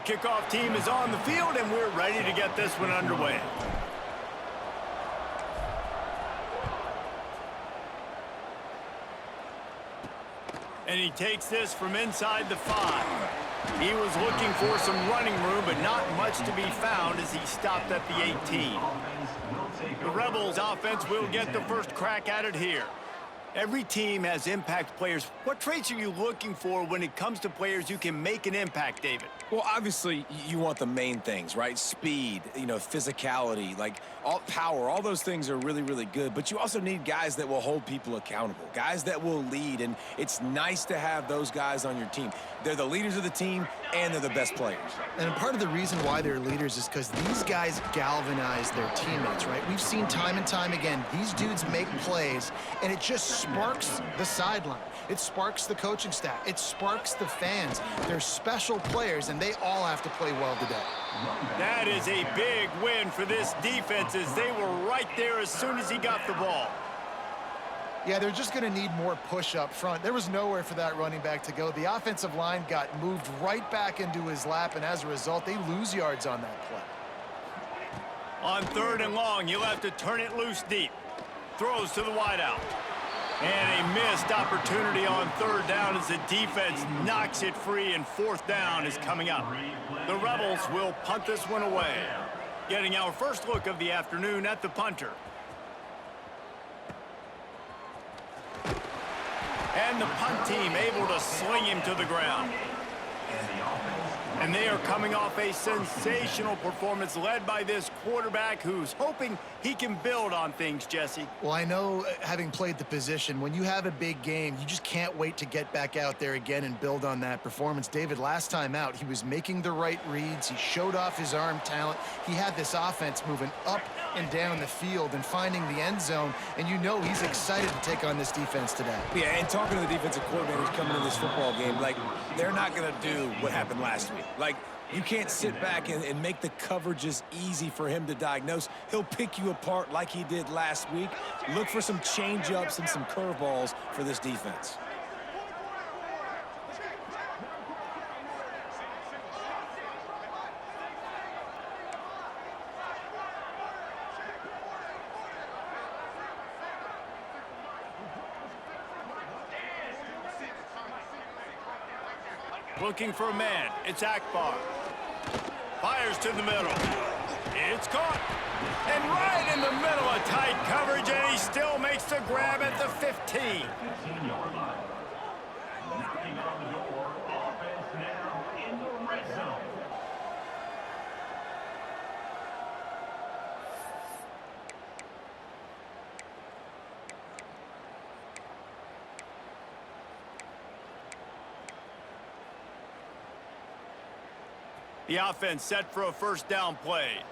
kickoff team is on the field, and we're ready to get this one underway. And he takes this from inside the 5. He was looking for some running room, but not much to be found as he stopped at the 18. The Rebels offense will get the first crack at it here. Every team has impact players. What traits are you looking for when it comes to players who can make an impact, David? Well, obviously, you want the main things, right? Speed, physicality, like all power, all those things are really, really good. But you also need guys that will hold people accountable, guys that will lead. And it's nice to have those guys on your team. They're the leaders of the team, and they're the best players. And part of the reason why they're leaders is because these guys galvanize their teammates, right? We've seen time and time again, these dudes make plays, and it just sparks the sideline. It sparks the coaching staff. It sparks the fans. They're special players, and they all have to play well today. That is a big win for this defense as they were right there as soon as he got the ball. Yeah, they're just going to need more push up front. There was nowhere for that running back to go. The offensive line got moved right back into his lap, and as a result, they lose yards on that play. On 3rd and long, you'll have to turn it loose deep. Throws to the wideout. And a missed opportunity on 3rd down as the defense knocks it free, and 4th down is coming up. The Rebels will punt this one away. Getting our first look of the afternoon at the punter. And the punt team able to sling him to the ground. And they are coming off a sensational performance led by this quarterback who's hoping he can build on things, Jesse. Well, I know, having played the position, when you have a big game, you just can't wait to get back out there again and build on that performance. David, last time out, he was making the right reads. He showed off his arm talent. He had this offense moving up and down the field and finding the end zone, and you know he's excited to take on this defense today. Yeah, and talking to the defensive coordinators coming into this football game, like, they're not going to do what happened last week. Like, you can't sit back and make the coverages easy for him to diagnose. He'll pick you apart like he did last week. Look for some change-ups and some curveballs for this defense. Looking for a man. It's Akbar. Fires to the middle. It's caught. And right in the middle of tight coverage, and he still makes the grab at the 15. The offense set for a 1st down play.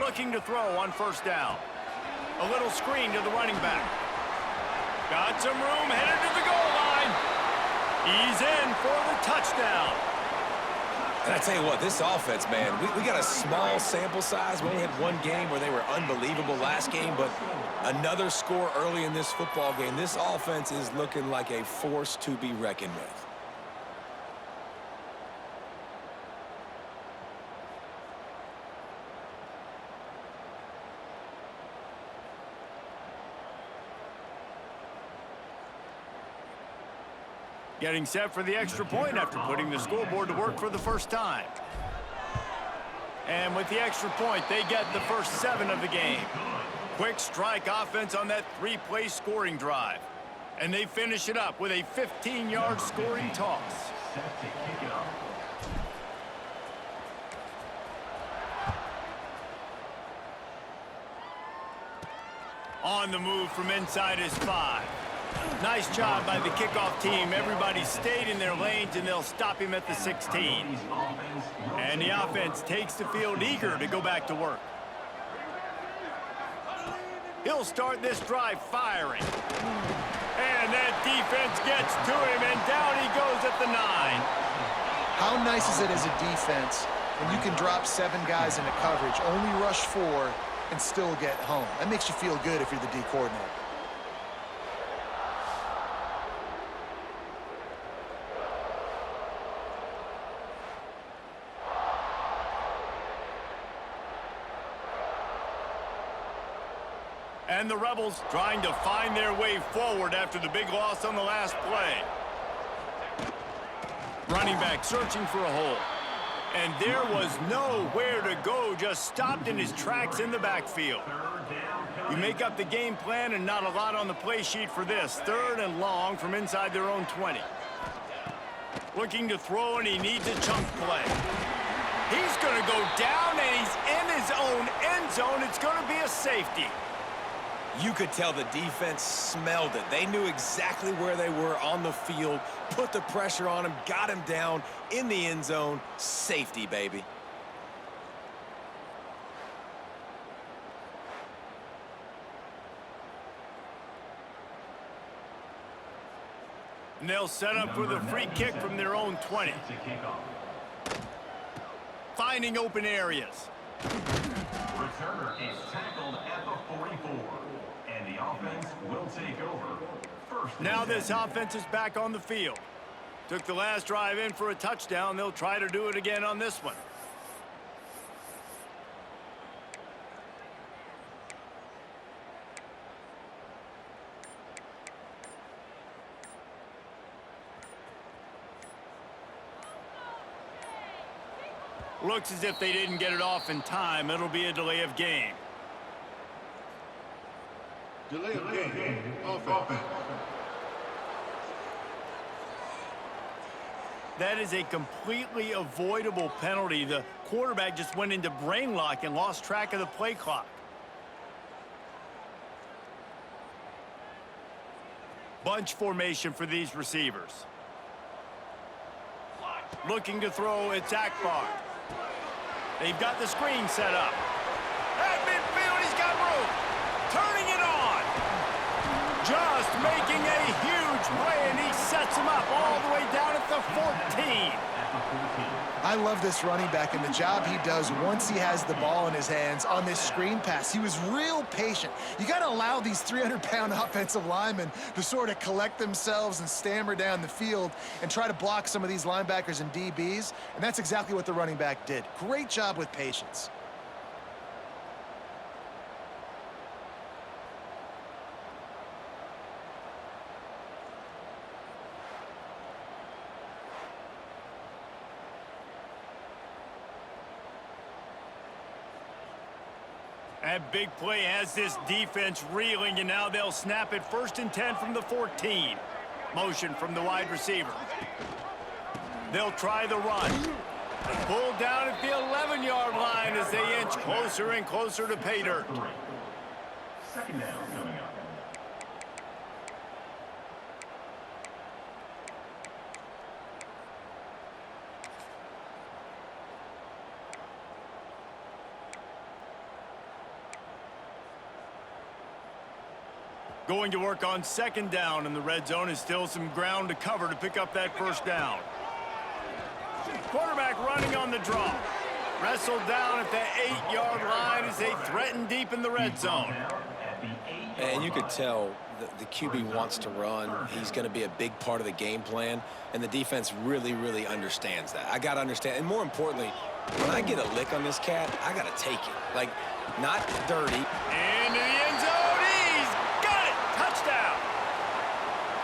Looking to throw on 1st down. A little screen to the running back. Got some room, headed to the goal line. He's in for the touchdown. And I tell you what, this offense, man, we got a small sample size. We only had one game where they were unbelievable last game, but another score early in this football game. This offense is looking like a force to be reckoned with. Getting set for the extra point after putting the scoreboard to work for the first time. And with the extra point, they get the first 7 of the game. Quick strike offense on that 3-play scoring drive. And they finish it up with a 15-yard scoring toss. On the move from inside his 5. Nice job by the kickoff team. Everybody stayed in their lanes, and they'll stop him at the 16. And the offense takes the field eager to go back to work. He'll start this drive firing. And that defense gets to him, and down he goes at the 9. How nice is it as a defense when you can drop 7 guys into coverage, only rush 4, and still get home? That makes you feel good if you're the D coordinator. And the Rebels trying to find their way forward after the big loss on the last play. Running back searching for a hole. And there was nowhere to go, just stopped in his tracks in the backfield. You make up the game plan and not a lot on the play sheet for this. 3rd and long from inside their own 20. Looking to throw, and he needs a chunk play. He's going to go down, and he's in his own end zone. It's going to be a safety. You could tell the defense smelled it. They knew exactly where they were on the field, put the pressure on him, got him down in the end zone. Safety, baby. And they'll set up for the free kick from their own 20. Finding open areas. Returner is tackled at the 44. And the offense will take over. Now this offense is back on the field. Took the last drive in for a touchdown. They'll try to do it again on this one. Looks as if they didn't get it off in time. It'll be a delay of game. Delay of game. Offense. That is a completely avoidable penalty. The quarterback just went into brain lock and lost track of the play clock. Bunch formation for these receivers. Looking to throw, it's Akbar. They've got the screen set up. At midfield, he's got room. Turning it on. Just making a huge play, and he sets him up all the way down at the 14. I love this running back and the job he does once he has the ball in his hands on this screen pass. He was real patient. You got to allow these 300-pound offensive linemen to sort of collect themselves and stammer down the field and try to block some of these linebackers and DBs, and that's exactly what the running back did. Great job with patience. That big play has this defense reeling, and now they'll snap it 1st and 10 from the 14. Motion from the wide receiver. They'll try the run. Pulled down at the 11-yard line as they inch closer and closer to pay dirt. Second down coming up. Going to work on 2nd down, and the red zone is still some ground to cover to pick up that 1st down. Quarterback running on the draw. Wrestled down at the 8-yard line as they threaten deep in the red zone. And you could tell the QB wants to run. He's going to be a big part of the game plan, and the defense really, really understands that. I got to understand, and more importantly, when I get a lick on this cat, I got to take it. Like, not dirty. Into the end zone.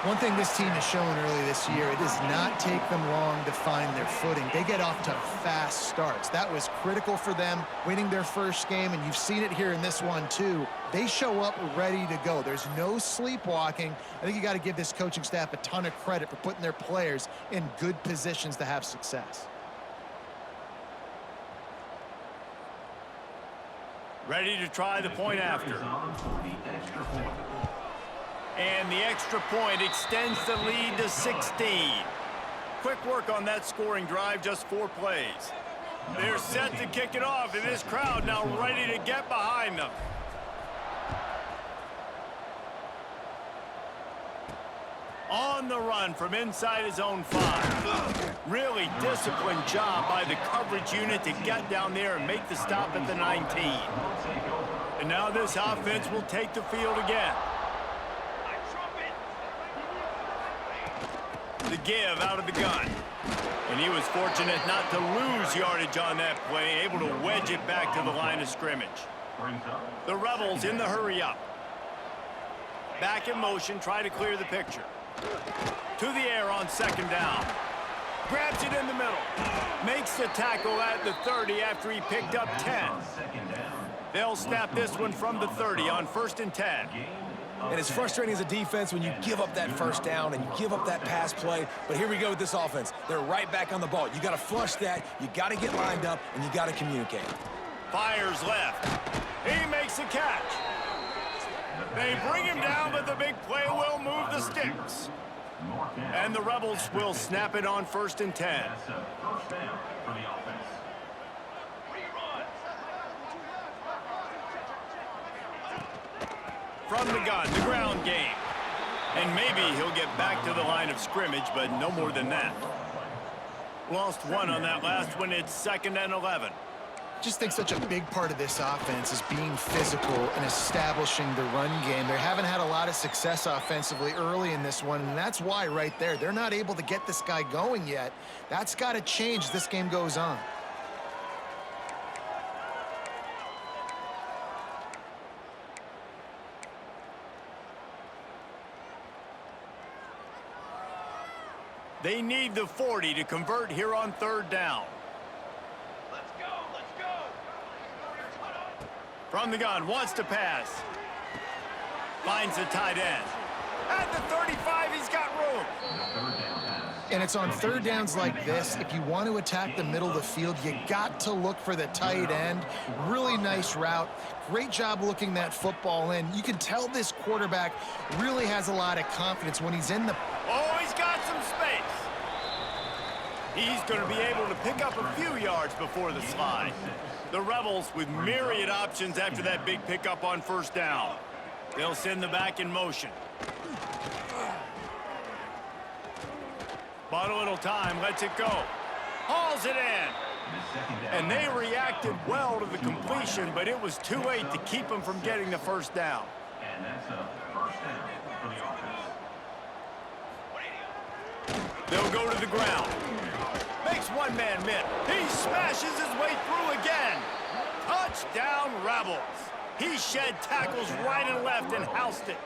One thing this team has shown early this year, it does not take them long to find their footing. They get off to fast starts. That was critical for them winning their 1st game, and you've seen it here in this one too. They show up ready to go. There's no sleepwalking. I think you got to give this coaching staff a ton of credit for putting their players in good positions to have success. Ready to try the point after. And the extra point extends the lead to 16. Quick work on that scoring drive, just 4 plays. They're set to kick it off, and this crowd now ready to get behind them. On the run from inside his own 5. Really disciplined job by the coverage unit to get down there and make the stop at the 19. And now this offense will take the field again. The give out of the gun. And he was fortunate not to lose yardage on that play, able to wedge it back to the line of scrimmage. The Rebels in the hurry up. Back in motion, try to clear the picture. To the air on second down. Grabs it in the middle. Makes the tackle at the 30 after he picked up 10. They'll snap this one from the 30 on 1st and 10. And it's frustrating as a defense when you give up that first down and you give up that pass play. But here we go with this offense. They're right back on the ball. You got to flush that. You got to get lined up, and you got to communicate. Fires left. He makes a catch. They bring him down, but the big play will move the sticks. And the Rebels will snap it on 1st and 10. That's a first down for the offense. From the gun, the ground game. And maybe he'll get back to the line of scrimmage, but no more than that. Lost one on that last one. It's 2nd and 11. Just think such a big part of this offense is being physical and establishing the run game. They haven't had a lot of success offensively early in this one, and that's why right there, they're not able to get this guy going yet. That's got to change as this game goes on. They need the 40 to convert here on 3rd down. Let's go, let's go. From the gun, wants to pass. Finds the tight end. At the 35, he's got room. And it's on 3rd downs like this, if you want to attack the middle of the field, you got to look for the tight end. Really nice route. Great job looking that football in. You can tell this quarterback really has a lot of confidence when he's in the... Oh, he's got some space. He's going to be able to pick up a few yards before the slide. The Rebels with myriad options after that big pickup on 1st down. They'll send the back in motion. Bought a little time, lets it go. Hauls it in. And they reacted well to the completion, but it was too late to keep them from getting the 1st down. And that's a first down for the offense. They'll go to the ground. Makes one man miss. He smashes his way through again. Touchdown, Rebels. He shed tackles right and left and housed it.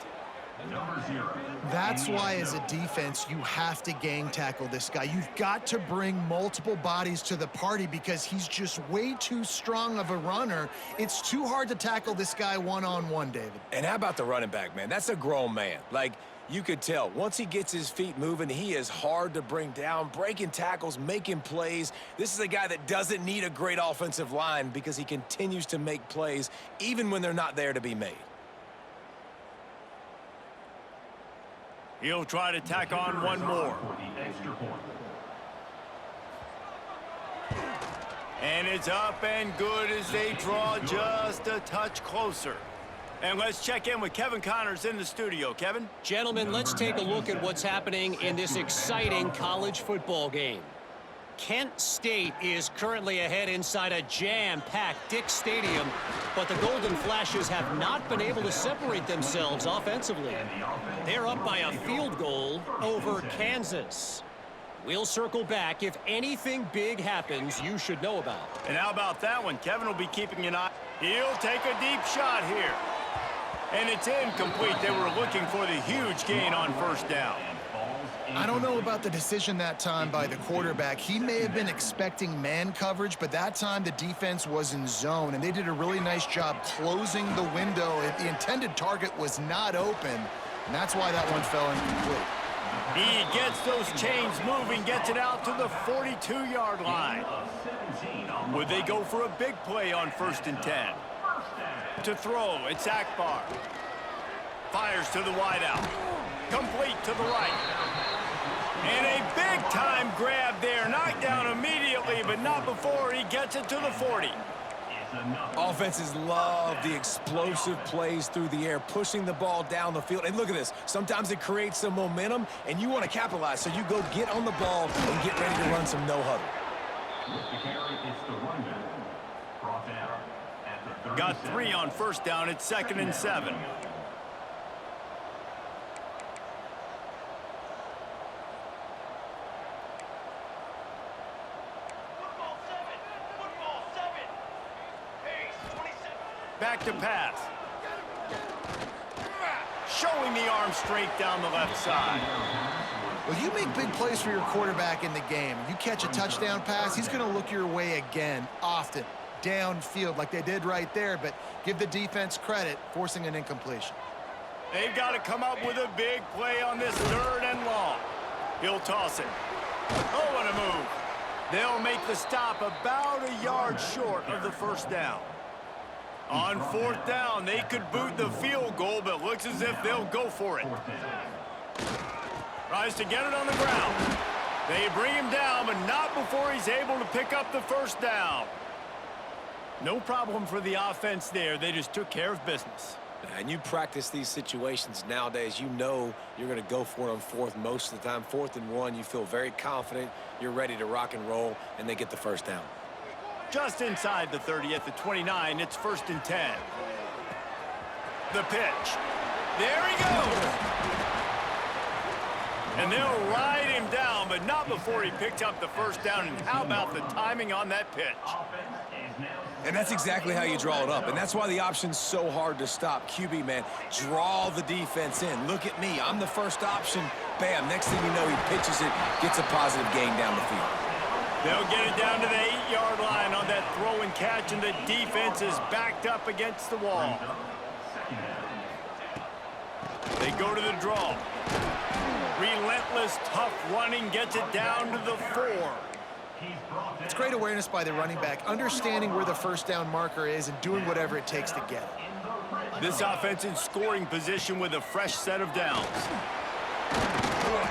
Number 0. That's why, as a defense, you have to gang tackle this guy. You've got to bring multiple bodies to the party because he's just way too strong of a runner. It's too hard to tackle this guy one-on-one, David. And how about the running back, man? That's a grown man. Like, you could tell, once he gets his feet moving, he is hard to bring down, breaking tackles, making plays. This is a guy that doesn't need a great offensive line because he continues to make plays even when they're not there to be made. He'll try to tack on one more. For the extra point. And it's up and good as they draw just a touch closer. And let's check in with Kevin Connors in the studio. Kevin? Gentlemen, let's take a look at what's happening in this exciting college football game. Kent State is currently ahead inside a jam-packed Dick's Stadium, but the Golden Flashes have not been able to separate themselves offensively. They're up by a field goal over Kansas. We'll circle back if anything big happens you should know about. And how about that one? Kevin will be keeping an eye. He'll take a deep shot here. And it's incomplete. They were looking for the huge gain on 1st down. I don't know about the decision that time by the quarterback. He may have been expecting man coverage, but that time the defense was in zone, and they did a really nice job closing the window. The intended target was not open, and that's why that one fell incomplete. He gets those chains moving, gets it out to the 42-yard line. Would they go for a big play on 1st and 10? To throw, it's Akbar. Fires to the wideout. Complete to the right. And a big-time grab there. Knocked down immediately, but not before he gets it to the 40. Offenses love the explosive plays through the air, pushing the ball down the field. And look at this. Sometimes it creates some momentum, and you want to capitalize. So you go get on the ball and get ready to run some no-huddle. With the carry, it's the runback. Brought down at the Got 3 on 1st down. It's 2nd and 7. Back to pass. showing the arm strength down the left side. Well, you make big plays for your quarterback in the game. You catch a touchdown pass, he's going to look your way again, often, downfield like they did right there, but give the defense credit, forcing an incompletion. They've got to come up with a big play on this 3rd and long. He'll toss it. Oh, what a move. They'll make the stop about a yard short of the first down. On 4th down, they could boot the field goal, but looks as if they'll go for it. Tries to get it on the ground. They bring him down, but not before he's able to pick up the first down. No problem for the offense there. They just took care of business. And you practice these situations nowadays, you know you're going to go for it on 4th most of the time. 4th and 1, you feel very confident, you're ready to rock and roll, and they get the first down. Just inside the 30 at the 29, it's 1st and 10. The pitch. There he goes. And they'll ride him down, but not before he picked up the first down. And how about the timing on that pitch? And that's exactly how you draw it up. And that's why the option's so hard to stop. QB, man, draw the defense in. Look at me. I'm the first option. Bam. Next thing you know, he pitches it, gets a positive gain down the field. They'll get it down to the 8-yard line on that throw and catch, and the defense is backed up against the wall. They go to the draw. Relentless, tough running gets it down to the 4. It's great awareness by the running back, understanding where the first down marker is and doing whatever it takes to get it. This offense in scoring position with a fresh set of downs.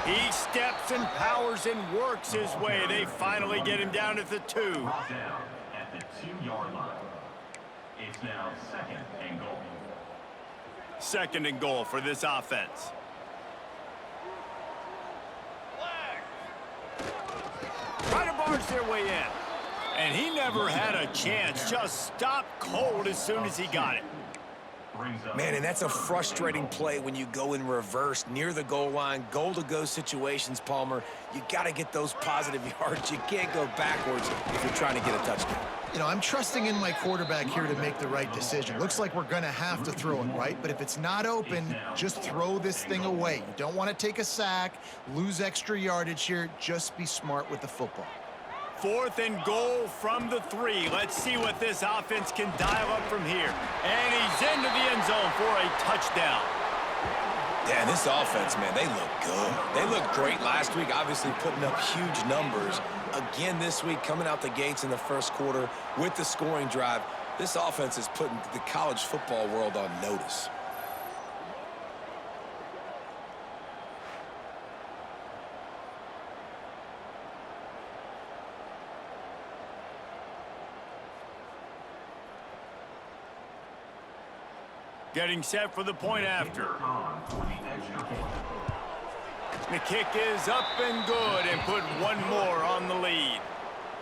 He steps and powers and works his way. They finally get him down at the 2. At the 2-yard line. It's now 2nd and goal. 2nd and goal for this offense. Try to barge their way in. And he never had a chance. Just stopped cold as soon as he got it. Man, and that's a frustrating play when you go in reverse near the goal line, goal-to-go situations, Palmer. You got to get those positive yards. You can't go backwards if you're trying to get a touchdown. You know, I'm trusting in my quarterback here to make the right decision. Looks like we're going to have to throw it, right? But if it's not open, just throw this thing away. You don't want to take a sack, lose extra yardage here. Just be smart with the football. 4th and goal from the 3. Let's see what this offense can dial up from here. And he's into the end zone for a touchdown. Yeah, this offense, man, they look good. They looked great last week, obviously putting up huge numbers. Again this week, coming out the gates in the first quarter with the scoring drive. This offense is putting the college football world on notice. Getting set for the point after. The kick is up and good and put one more on the lead.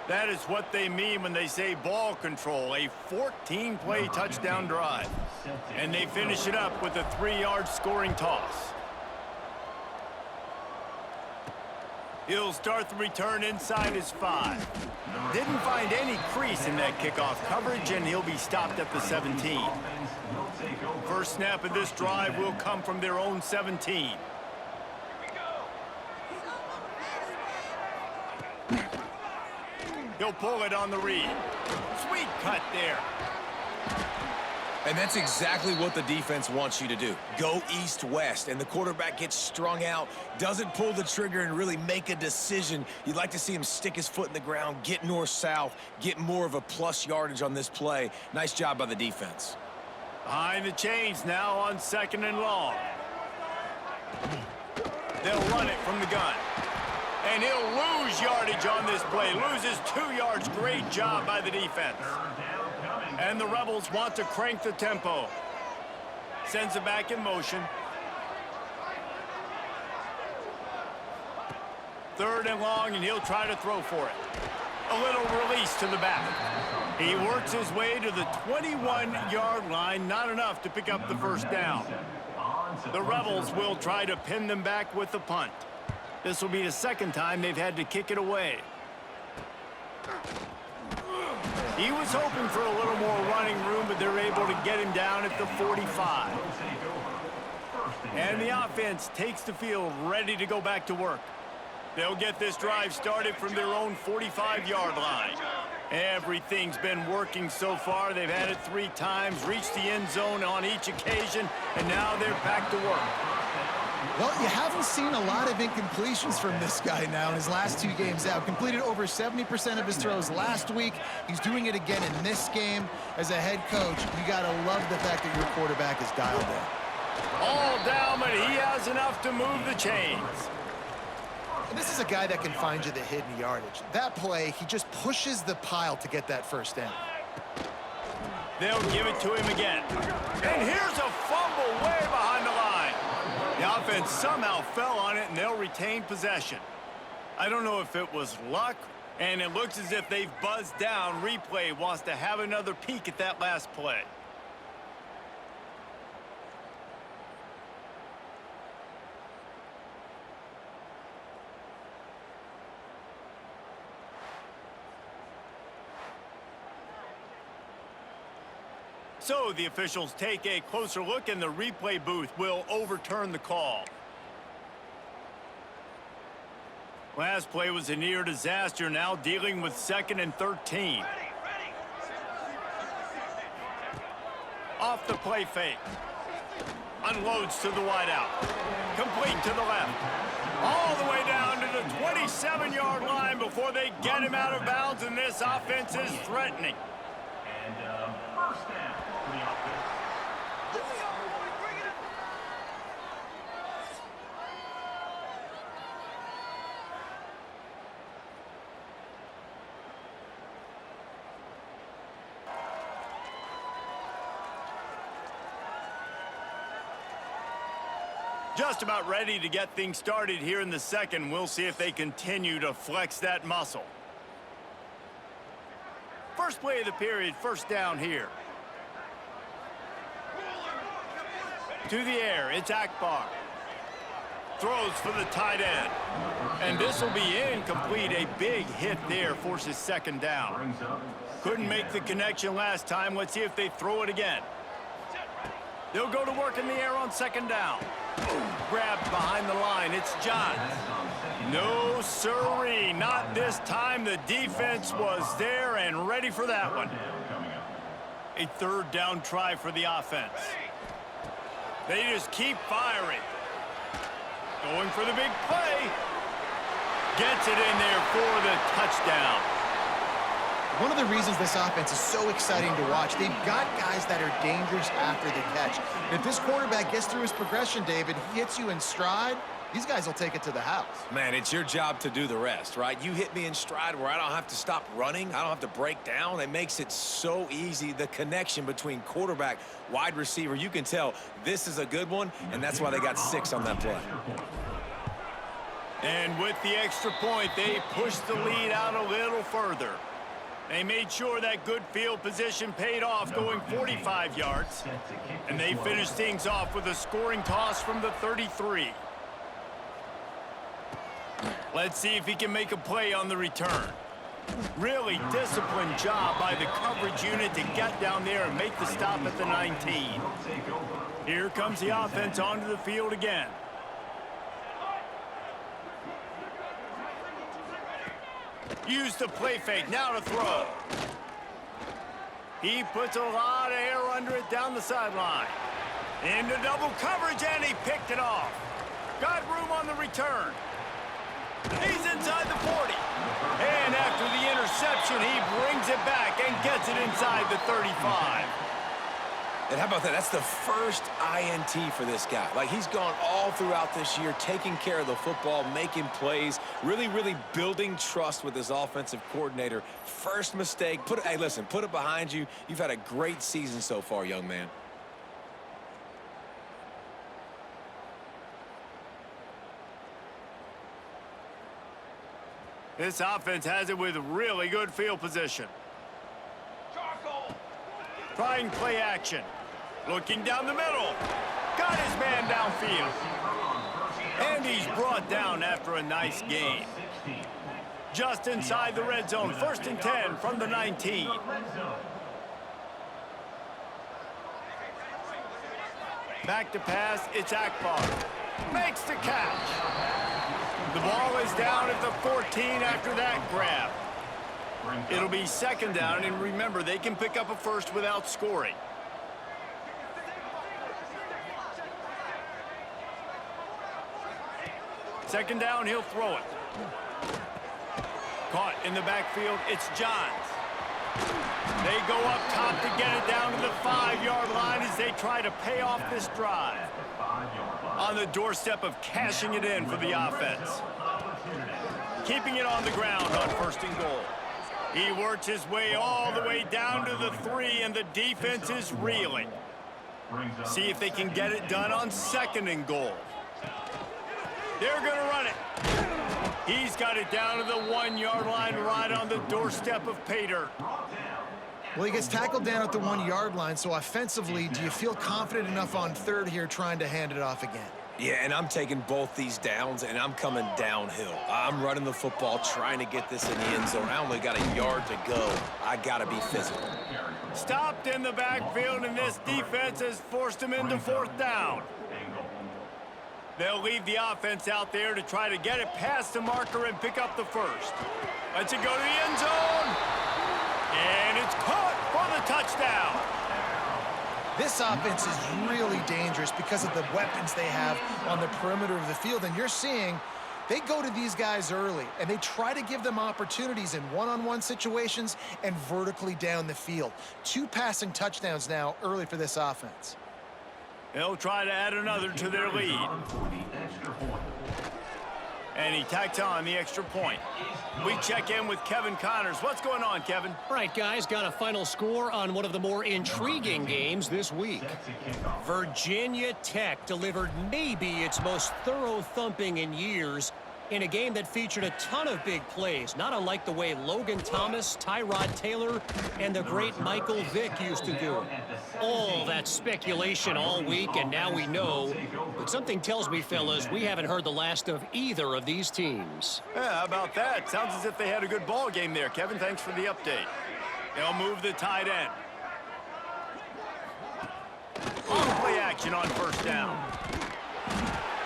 That is what they mean when they say ball control, a 14-play touchdown drive. And they finish it up with a 3-yard scoring toss. He'll start the return inside his 5. Didn't find any crease in that kickoff coverage, and he'll be stopped at the 17. First snap of this drive will come from their own 17. He'll pull it on the read. Sweet cut there. And that's exactly what the defense wants you to do. Go east-west, and the quarterback gets strung out, doesn't pull the trigger and really make a decision. You'd like to see him stick his foot in the ground, get north-south, get more of a plus yardage on this play. Nice job by the defense. Behind the chains now on 2nd and long. They'll run it from the gun. And he'll lose yardage on this play. Loses 2 yards. Great job by the defense. And the Rebels want to crank the tempo. Sends it back in motion. 3rd and long, and he'll try to throw for it. A little release to the back. He works his way to the 21-yard line. Not enough to pick up the first down. The Rebels will try to pin them back with the punt. This will be the 2nd time they've had to kick it away. He was hoping for a little more running room, but they're able to get him down at the 45. And the offense takes the field ready to go back to work. They'll get this drive started from their own 45-yard line. Everything's been working so far. They've had it 3 times, reached the end zone on each occasion, and now they're back to work. Well, you haven't seen a lot of incompletions from this guy now in his last 2 games out. Completed over 70% of his throws last week. He's doing it again in this game. As a head coach, you got to love the fact that your quarterback is dialed in. All down, but he has enough to move the chains. And this is a guy that can find you the hidden yardage. That play, he just pushes the pile to get that first down. They'll give it to him again. And here's a fumble way behind the line. The offense somehow fell on it, and they'll retain possession. I don't know if it was luck, and it looks as if they've buzzed down. Replay wants to have another peek at that last play. So the officials take a closer look, and the replay booth will overturn the call. Last play was a near disaster, now dealing with 2nd and 13. Off the play fake. Unloads to the wideout. Complete to the left. All the way down to the 27-yard line before they get him out of bounds, and this offense is threatening. And first down for the offense. Just about ready to get things started here in the second. We'll see if they continue to flex that muscle. First play of the period, first down here. To the air, it's Akbar. Throws for the tight end. And this will be incomplete. A big hit there forces 2nd down. Couldn't make the connection last time. Let's see if they throw it again. They'll go to work in the air on 2nd down. Grabbed behind the line. It's Johns. No siree, not this time. The defense was there and ready for that one. A 3rd down try for the offense. They just keep firing. Going for the big play. Gets it in there for the touchdown. One of the reasons this offense is so exciting to watch, they've got guys that are dangerous after the catch. And if this quarterback gets through his progression, David, he hits you in stride, these guys will take it to the house. Man, it's your job to do the rest, right? You hit me in stride where I don't have to stop running. I don't have to break down. It makes it so easy. The connection between quarterback, wide receiver, you can tell this is a good one, and that's why they got 6 on that play. And with the extra point, they pushed the lead out a little further. They made sure that good field position paid off, going 45 yards. And they finished things off with a scoring toss from the 33. Let's see if he can make a play on the return. Really disciplined job by the coverage unit to get down there and make the stop at the 19. Here comes the offense onto the field again. Use the play fake, now to throw. He puts a lot of air under it down the sideline. Into double coverage, and he picked it off. Got room on the return. He's inside the 40. And after the interception, he brings it back and gets it inside the 35. And how about that? That's the first INT for this guy. Like, he's gone all throughout this year, taking care of the football, making plays, really building trust with his offensive coordinator. First mistake, hey, listen, put it behind you. You've had a great season so far, young man. This offense has it with really good field position. Trying play action. Looking down the middle. Got his man downfield. And he's brought down after a nice gain. Just inside the red zone. 1st and 10 from the 19. Back to pass, it's Akbar. Makes the catch. The ball is down at the 14 after that grab. It'll be second down, and remember, they can pick up a first without scoring. Second down, he'll throw it. Caught in the backfield, it's Johns. They go up top to get it down to the 5-yard line as they try to pay off this drive. On the doorstep of cashing it in for the offense. Keeping it on the ground on first and goal. He works his way all the way down to the 3, and the defense is reeling. See if they can get it done on second and goal. They're going to run it. He's got it down to the 1-yard line right on the doorstep of Pater. Well, he gets tackled down at the 1-yard line, so offensively, do you feel confident enough on third here trying to hand it off again? Yeah, and I'm taking both these downs, and I'm coming downhill. I'm running the football, trying to get this in the end zone. I only got a yard to go. I got to be physical. Stopped in the backfield, and this defense has forced him into fourth down. They'll leave the offense out there to try to get it past the marker and pick up the first. Lets it go to the end zone. And it's caught for the touchdown. This offense is really dangerous because of the weapons they have on the perimeter of the field. And you're seeing they go to these guys early, and they try to give them opportunities in one-on-one situations and vertically down the field. 2 passing touchdowns now early for this offense. They'll try to add another to their lead. And he tacks on the extra point. We check in with Kevin Connors. What's going on, Kevin? All right, guys, got a final score on one of the more intriguing games this week. Virginia Tech delivered maybe its most thorough thumping in years in a game that featured a ton of big plays, not unlike the way Logan Thomas, Tyrod Taylor, and the great Michael Vick used to do. All that speculation all week, and now we know. But something tells me, fellas, we haven't heard the last of either of these teams. Yeah, how about that? Sounds as if they had a good ball game there, Kevin. Thanks for the update. They'll move the tight end. On play action on first down.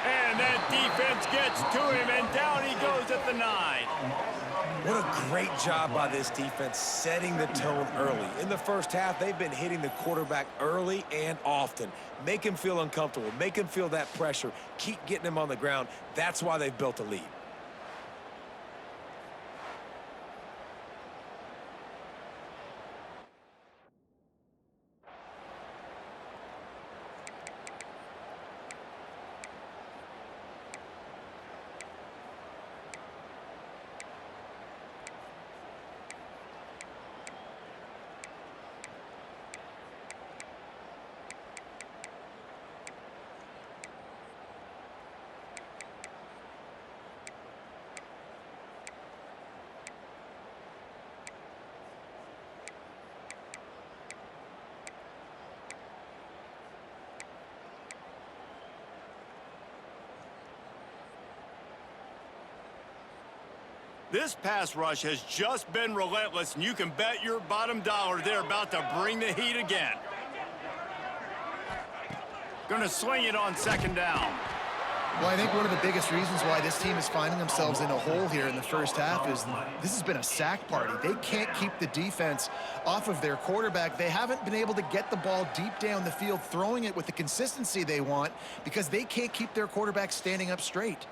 And that defense gets to him, and down he goes at the 9. What a great job by this defense setting the tone early. In the first half, they've been hitting the quarterback early and often. Make him feel uncomfortable. Make him feel that pressure. Keep getting him on the ground. That's why they've built a lead. This pass rush has just been relentless, and you can bet your bottom dollar they're about to bring the heat again. Gonna swing it on second down. Well, I think one of the biggest reasons why this team is finding themselves in a hole here in the first half is this has been a sack party. They can't keep the defense off of their quarterback. They haven't been able to get the ball deep down the field, throwing it with the consistency they want because they can't keep their quarterback standing up straight.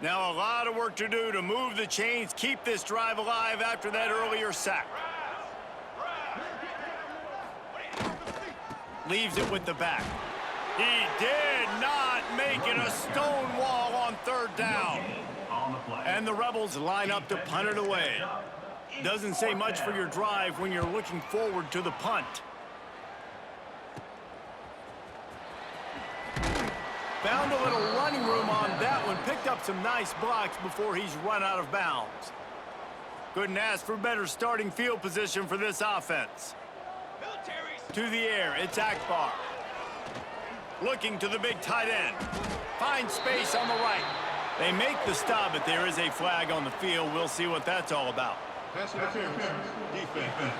Now a lot of work to do to move the chains, keep this drive alive after that earlier sack. Leaves it with the back. He did not make it a stone wall on third down. And the Rebels line up to punt it away. Doesn't say much for your drive when you're looking forward to the punt. Found a little running room on that one. Picked up some nice blocks before he's run out of bounds. Couldn't ask for better starting field position for this offense. To the air, it's Akbar. Looking to the big tight end. Finds space on the right. They make the stop, but there is a flag on the field. We'll see what that's all about. Pass interference. Defense.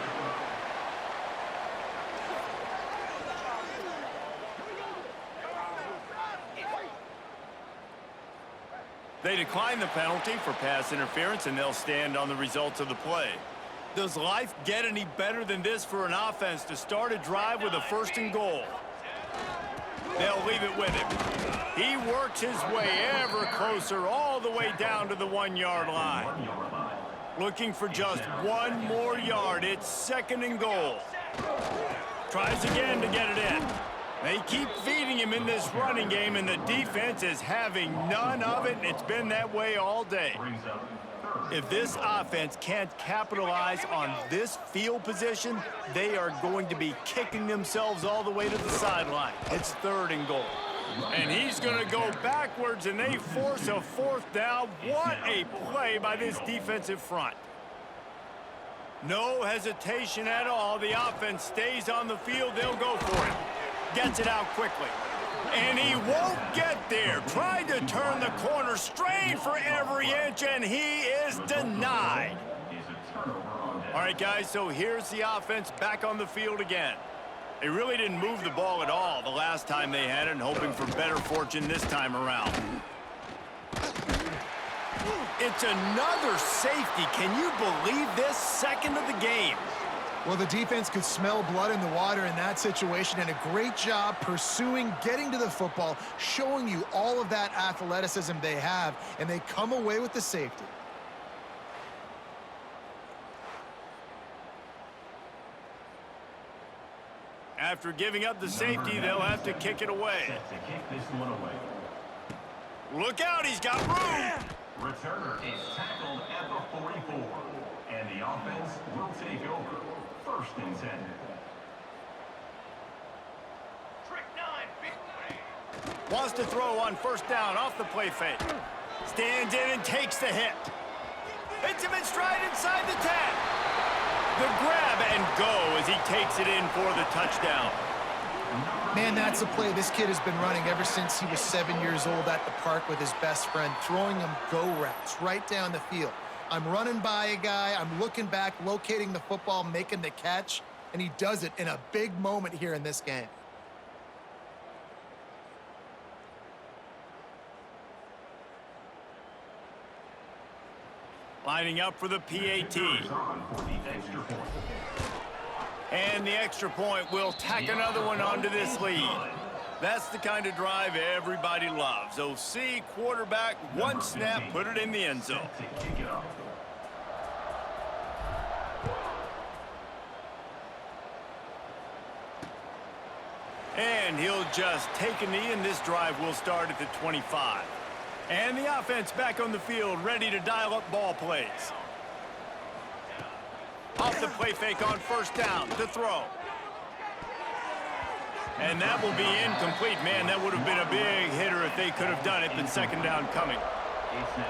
They decline the penalty for pass interference, and they'll stand on the results of the play. Does life get any better than this for an offense to start a drive with a 1st and goal? They'll leave it with him. He works his way ever closer all the way down to the 1-yard line. Looking for just 1 more yard. It's 2nd and goal. Tries again to get it in. They keep feeding him in this running game, and the defense is having none of it, and it's been that way all day. If this offense can't capitalize on this field position, they are going to be kicking themselves all the way to the sideline. It's 3rd and goal. And he's going to go backwards, and they force a 4th down. What a play by this defensive front. No hesitation at all. The offense stays on the field. They'll go for it. Gets it out quickly. And he won't get there. Trying to turn the corner, strained for every inch, and he is denied. All right, guys, so here's the offense back on the field again. They really didn't move the ball at all the last time they had it, and hoping for better fortune this time around. It's another safety. Can you believe this? 2nd of the game. Well, the defense could smell blood in the water in that situation, and a great job pursuing, getting to the football, showing you all of that athleticism they have, and they come away with the safety. After giving up the safety, they'll have to kick it away. Look out, he's got room. Returner is tackled at the 44, and the offense will take over. 1st and 10. Trick 9, big play. Wants to throw on 1st down off the play fake. Stands in and takes the hit. Hits him in stride inside the 10. The grab and go as he takes it in for the touchdown. Man, that's a play this kid has been running ever since he was 7 years old at the park with his best friend, throwing him go routes right down the field. I'm running by a guy, I'm looking back, locating the football, making the catch, and he does it in a big moment here in this game. Lining up for the PAT. And the extra point will tack another one onto this lead. That's the kind of drive everybody loves. OC, quarterback, 1 snap, put it in the end zone. And he'll just take a knee, and this drive will start at the 25. And the offense back on the field, ready to dial up ball plays. Off the play fake on 1st down to throw. And that will be incomplete. Man, that would have been a big hitter if they could have done it, but 2nd down coming.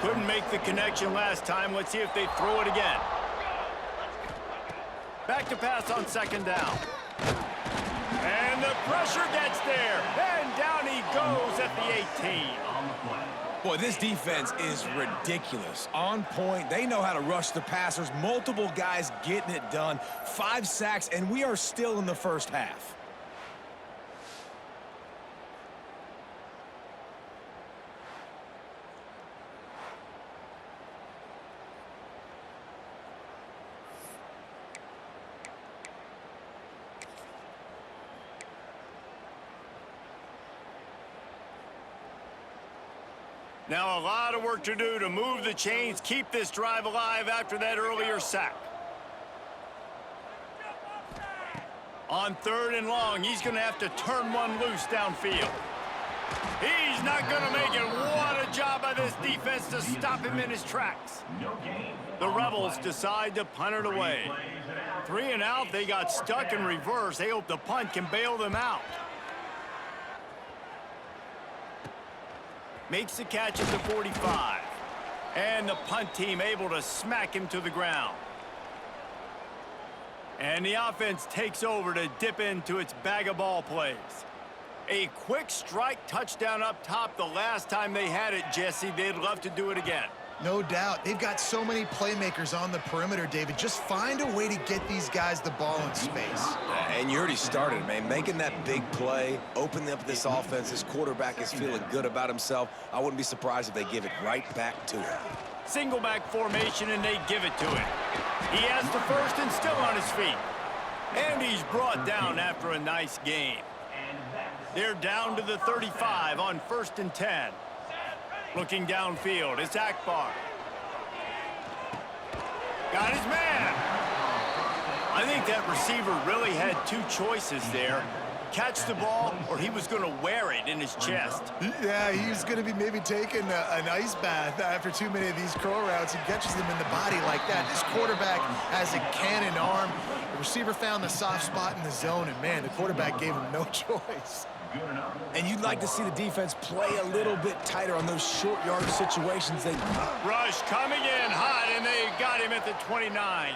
Couldn't make the connection last time. Let's see if they throw it again. Back to pass on 2nd down. And the pressure gets there. And down he goes at the 18. Boy, this defense is ridiculous. On point, they know how to rush the passers. Multiple guys getting it done. 5 sacks, and we are still in the 1st half. Now a lot of work to do to move the chains, keep this drive alive after that earlier sack. On 3rd and long, he's going to have to turn one loose downfield. He's not going to make it. What a job by this defense to stop him in his tracks. The Rebels decide to punt it away. 3 and out, they got stuck in reverse. They hope the punt can bail them out. Makes the catch at the 45. And the punt team able to smack him to the ground. And the offense takes over to dip into its bag of ball plays. A quick strike touchdown up top the last time they had it, Jesse. They'd love to do it again. No doubt. They've got so many playmakers on the perimeter, David. Just find a way to get these guys the ball in space. And you already started, man. Making that big play, opening up this offense. This quarterback is feeling good about himself. I wouldn't be surprised if they give it right back to him. Single back formation, and they give it to him. He has the first and still on his feet. And he's brought down after a nice gain. They're down to the 35 on 1st and 10. Looking downfield, it's Akbar. Got his man. I think that receiver really had two choices there. Catch the ball, or he was going to wear it in his chest. Yeah, he was going to be maybe taking an ice bath after too many of these curl routes. He catches them in the body like that. This quarterback has a cannon arm. The receiver found the soft spot in the zone, and, man, the quarterback gave him no choice. And you'd like to see the defense play a little bit tighter on those short yard situations. Rush coming in hot, and they got him at the 29.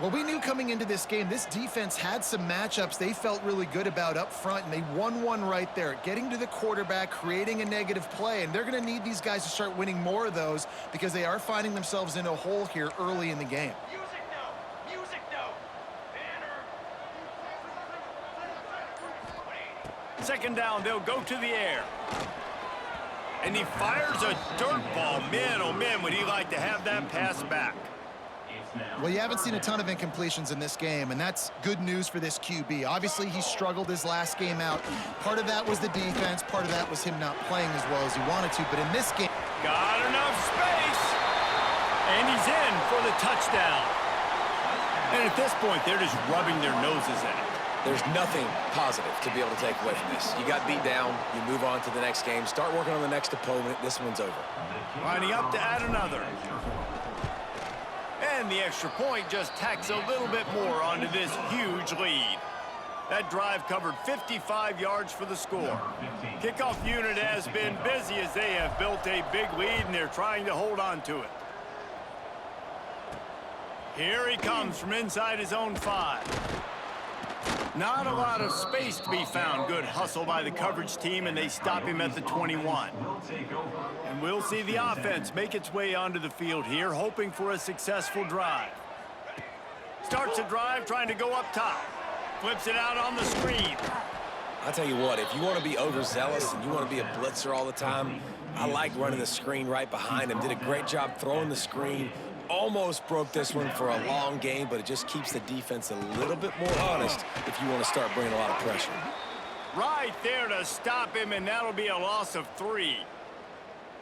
Well, we knew coming into this game, this defense had some matchups they felt really good about up front, and they won one right there, getting to the quarterback, creating a negative play, and they're going to need these guys to start winning more of those because they are finding themselves in a hole here early in the game. Music no. Music no. Banner. Second down, they'll go to the air. And he fires a dirt ball. Man, oh man, would he like to have that pass back. Well, you haven't seen a ton of incompletions in this game, and that's good news for this QB. Obviously, he struggled his last game out. Part of that was the defense. Part of that was him not playing as well as he wanted to. But in this game... Got enough space. And he's in for the touchdown. And at this point, they're just rubbing their noses at it. There's nothing positive to be able to take away from this. You got beat down, you move on to the next game, start working on the next opponent. This one's over. Lining up to add another. And the extra point just tacks a little bit more onto this huge lead. That drive covered 55 yards for the score. Kickoff unit has been busy as they have built a big lead, and they're trying to hold on to it. Here he comes from inside his own 5. Not a lot of space to be found. Good hustle by the coverage team, and they stop him at the 21. And we'll see the offense make its way onto the field here, hoping for a successful drive. Starts a drive trying to go up top. Flips it out on the screen. I'll tell you what, if you want to be overzealous and you want to be a blitzer all the time, I like running the screen right behind him. Did a great job throwing the screen. Almost broke this one for a long game, but it just keeps the defense a little bit more honest if you want to start bringing a lot of pressure. Right there to stop him, and that'll be a loss of 3.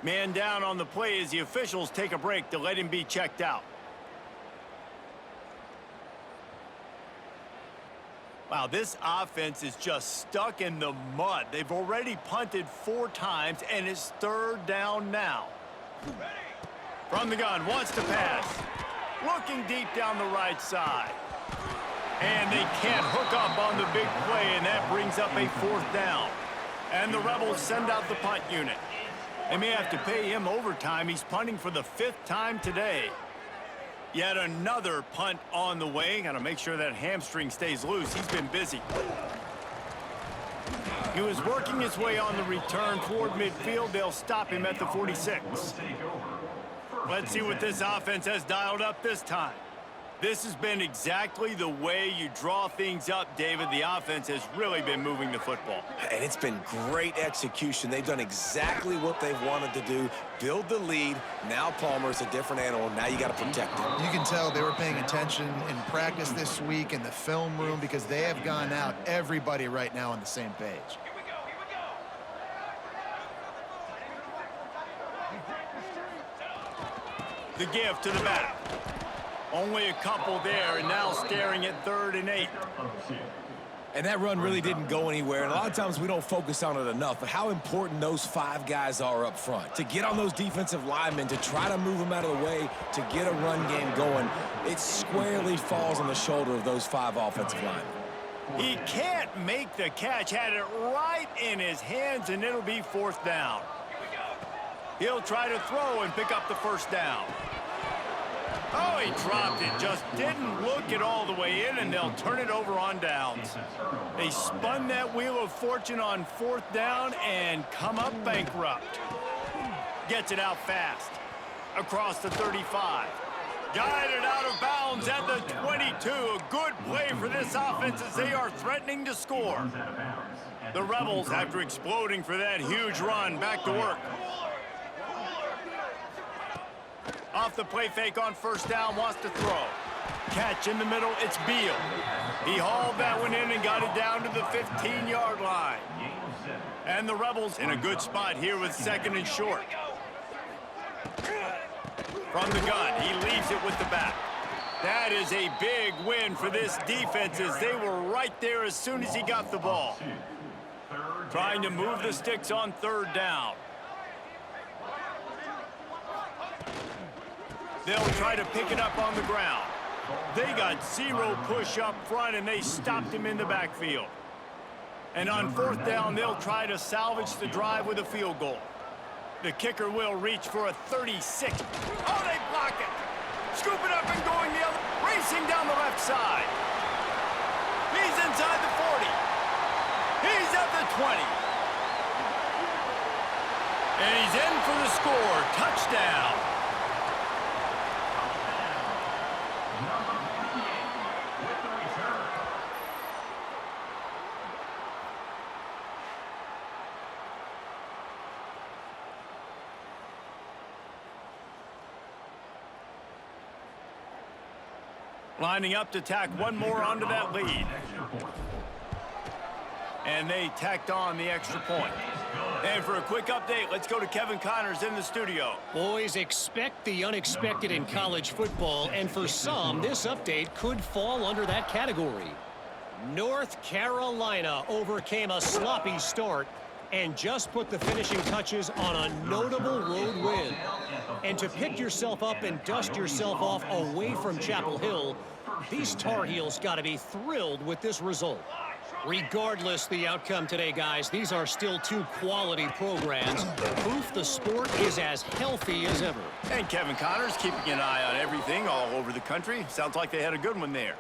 Man down on the play as the officials take a break to let him be checked out. Wow, this offense is just stuck in the mud. They've already punted 4 times, and it's 3rd down now. From the gun, wants to pass. Looking deep down the right side. And they can't hook up on the big play, and that brings up a 4th down. And the Rebels send out the punt unit. They may have to pay him overtime. He's punting for the 5th time today. Yet another punt on the way. Got to make sure that hamstring stays loose. He's been busy. He was working his way on the return toward midfield. They'll stop him at the 46. Let's see what this offense has dialed up this time. This has been exactly the way you draw things up, David. The offense has really been moving the football. And it's been great execution. They've done exactly what they've wanted to do. Build the lead. Now Palmer's a different animal. Now you got to protect him. You can tell they were paying attention in practice this week in the film room because they have gone out, everybody right now on the same page. Here we go. Here we go. The give to the back. Only a couple there, and now staring at 3rd and 8. And that run really didn't go anywhere. And a lot of times we don't focus on it enough, but how important those 5 guys are up front. To get on those defensive linemen, to try to move them out of the way, to get a run game going, it squarely falls on the shoulder of those 5 offensive linemen. He can't make the catch. Had it right in his hands, and it'll be 4th down. He'll try to throw and pick up the 1st down. Oh, he dropped it. Just didn't look it all the way in, and they'll turn it over on downs. They spun that wheel of fortune on 4th down and come up bankrupt. Gets it out fast. Across the 35. Guided out of bounds at the 22. A good play for this offense as they are threatening to score. The Rebels, after exploding for that huge run, back to work. Off the play fake on 1st down, wants to throw. Catch in the middle, it's Beal. He hauled that one in and got it down to the 15-yard line. And the Rebels in a good spot here with 2nd and short. From the gun, he leaves it with the back. That is a big win for this defense as they were right there as soon as he got the ball. Trying to move the sticks on 3rd down. They'll try to pick it up on the ground. They got 0 push up front, and they stopped him in the backfield. And on 4th down, they'll try to salvage the drive with a field goal. The kicker will reach for a 36. Oh, they block it. Scoop it up and going the other. Racing down the left side. He's inside the 40. He's at the 20. And he's in for the score. Touchdown. Lining up to tack one more onto that lead. And they tacked on the extra point. And for a quick update, let's go to Kevin Connors in the studio. Boys, expect the unexpected in college football, and for some, this update could fall under that category. North Carolina overcame a sloppy start and just put the finishing touches on a notable road win. And to pick yourself up and dust yourself off away from Chapel Hill, these Tar Heels got to be thrilled with this result. Regardless the outcome today, guys, these are still 2 quality programs. Proof the sport is as healthy as ever. And Kevin Connors keeping an eye on everything all over the country. Sounds like they had a good one there.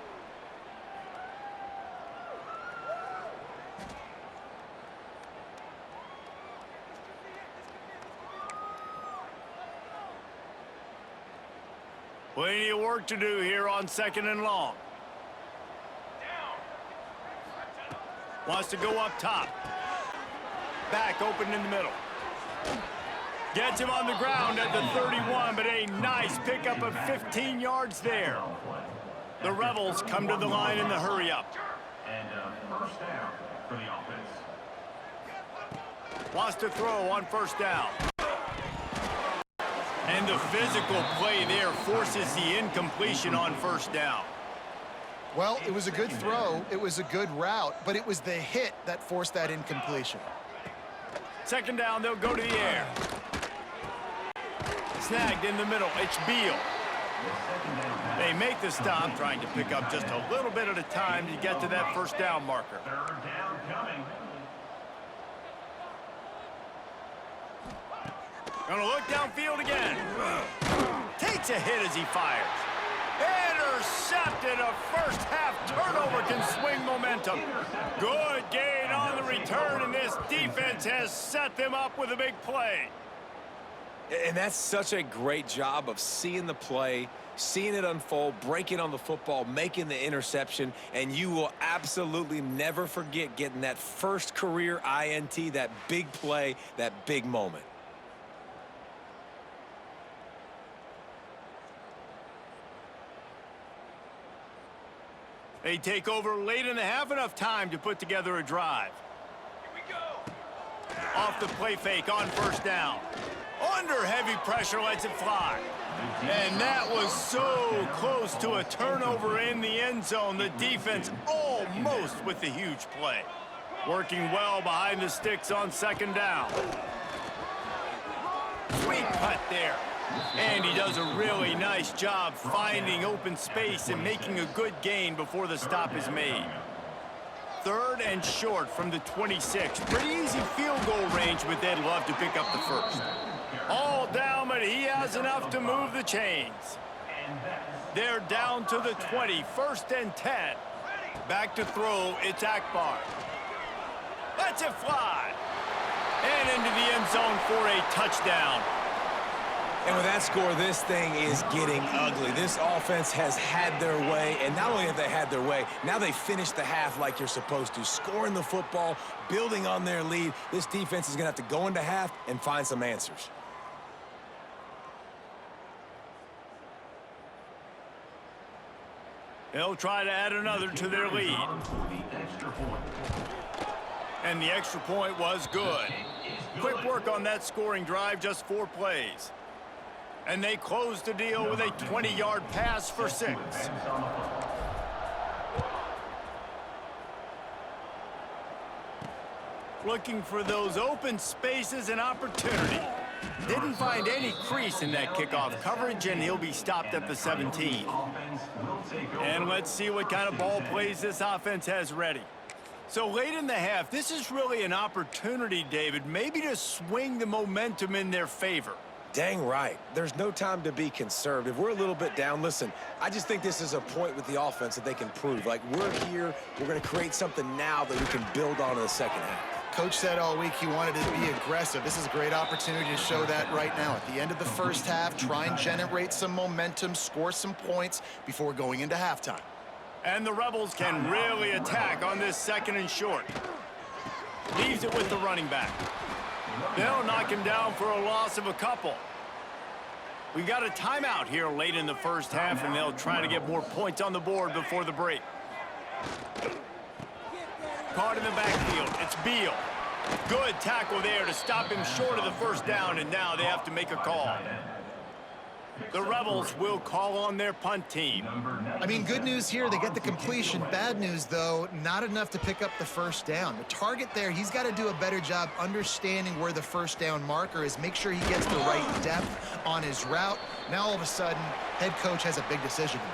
Plenty of work to do here on 2nd and long. Wants to go up top. Back open in the middle. Gets him on the ground at the 31, but a nice pickup of 15 yards there. The Rebels come to the line in the hurry-up. And 1st down for the offense. Wants to throw on 1st down. And the physical play there forces the incompletion on 1st down. Well, it was a good throw. It was a good route, but it was the hit that forced that incompletion. 2nd down, they'll go to the air. Snagged in the middle. It's Beal. They make the stop, trying to pick up just a little bit at a time to get to that 1st down marker. 3rd down coming. Gonna look downfield again. Takes a hit as he fires. Intercepted. A 1st half turnover can swing momentum. Good gain on the return, and this defense has set them up with a big play. And that's such a great job of seeing the play, seeing it unfold, breaking on the football, making the interception, and you will absolutely never forget getting that first career INT, that big play, that big moment. They take over late in the half, enough time to put together a drive. Here we go. Off the play fake on 1st down. Under heavy pressure, lets it fly. And that was so close to a turnover in the end zone. The defense almost with the huge play. Working well behind the sticks on 2nd down. Sweet putt there. And he does a really nice job finding open space and making a good gain before the stop is made. 3rd and short from the 26. Pretty easy field goal range with Ed Love to pick up the 1st. All down, but he has enough to move the chains. They're down to the 20, 1st and 10. Back to throw, it's Akbar. Lets it fly. And into the end zone for a touchdown. And with that score, this thing is getting ugly. This offense has had their way, and not only have they had their way, now they finished the half like you're supposed to, scoring the football, building on their lead. This defense is going to have to go into half and find some answers. They'll try to add another to their lead. And the extra point was good. Quick work on that scoring drive, just 4 plays. And they closed the deal with a 20-yard pass for 6. Looking for those open spaces and opportunity. Didn't find any crease in that kickoff coverage, and he'll be stopped at the 17. And let's see what kind of ball plays this offense has ready. So late in the half, this is really an opportunity, David, maybe to swing the momentum in their favor. Dang right. There's no time to be conservative. We're a little bit down. Listen, I just think this is a point with the offense that they can prove. Like, we're here, we're going to create something now that we can build on in the second half. Coach said all week he wanted to be aggressive. This is a great opportunity to show that right now. At the end of the first half, try and generate some momentum, score some points before going into halftime. And the Rebels can really attack on this 2nd and short. Leaves it with the running back. They'll knock him down for a loss of a couple. We got a timeout here late in the first half, and they'll try to get more points on the board before the break. Caught in the backfield, it's Beal. Good tackle there to stop him short of the first down, and now they have to make a call. The Rebels will call on their punt team. I mean, good news here, they get the completion. Bad news, though, not enough to pick up the first down. The target there, he's got to do a better job understanding where the first down marker is, make sure he gets the right depth on his route. Now, all of a sudden, head coach has a big decision to make.